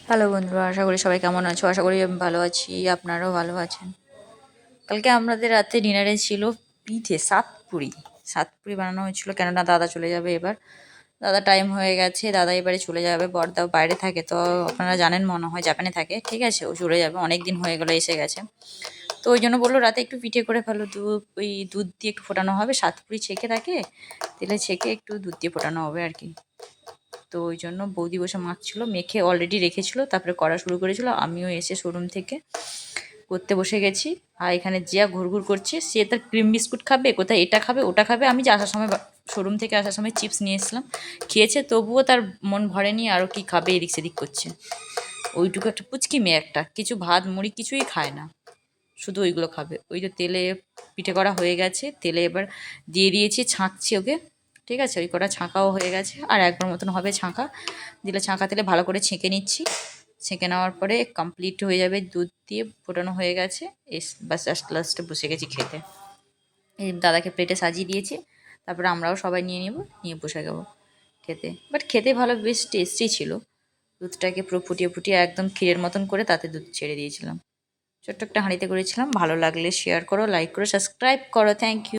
Hello বন্ধুরা, আশা করি সবাই কেমন আছো। আশা করি আমি ভালো আছি, আপনারাও ভালো আছেন। কালকে আমাদের রাতে ডিনারে ছিল পিঠে, সাতপুরি বানানো হয়েছিল। কেননা দাদা চলে যাবে এবার, দাদা টাইম হয়ে গেছে, দাদা এবারে চলে যাবে। বড়দাও বাইরে থাকে, তো আপনারা জানেন মনে হয় জাপানে থাকে, ঠিক আছে। ও চলে যাবে, অনেক দিন হয়ে গেলো এসে গেছে। তো ওই জন্য বললো রাতে একটু পিঠে করে ফেলো, ওই দুধ দিয়ে একটু ফোটানো হবে। সাতপুরি ছেঁকে থাকে, তেলে ছেঁকে একটু দুধ দিয়ে ফোটানো হবে আর কি। তো ওই জন্য বৌদি বসে মাখছিল, মেখে অলরেডি রেখেছিল, তারপরে করা শুরু করেছিল। আমিও এসে শোরুম থেকে করতে বসে গেছি। আর এখানে জিয়া ঘুরঘুর করছে, সে তার ক্রিম বিস্কুট খাবে, কোথায় এটা খাবে ওটা খাবে। আমি যে আসার সময় শোরুম থেকে আসার সময় চিপস নিয়ে এসেছিলাম, খেয়েছে, তবুও তার মন ভরেনি, আরও কি খাবে এদিক সেদিক করছে। ওইটুকু একটা পুচকি মেয়ে, একটা কিছু ভাত মুড়ি কিছুই খায় না, শুধু ওইগুলো খাবে। ওই যে তেলে পিঠে করা হয়ে গেছে, তেলে এবার দিয়ে দিয়েছি, ছাঁকছি ওকে, ঠিক আছে। ওই কটা ছাঁকাও হয়ে গেছে, আর একবার মতন হবে ছাঁকা দিলে। ছাঁকা তেলে ভালো করে ছেঁকে নিচ্ছি। ছেঁকে নেওয়ার পরে কমপ্লিট হয়ে যাবে, দুধ দিয়ে ফোটানো হয়ে গেছে। বাস লাস্টে বসে গেছি খেতে। এই দাদাকে প্লেটে সাজিয়ে দিয়েছি, তারপরে আমরাও সবাই নিয়ে নিব, নিয়ে বসে যাবো খেতে। বাট খেতে ভালো, বেশ টেস্টি ছিল। দুধটাকে পুরো ফুটিয়ে ফুটিয়ে একদম ক্ষীরের মতন করে তাতে দুধ ছেড়ে দিয়েছিলাম। ছোট্ট একটা হাঁড়িতে করেছিলাম। ভালো লাগলে শেয়ার করো, লাইক করো, সাবস্ক্রাইব করো। Thank you.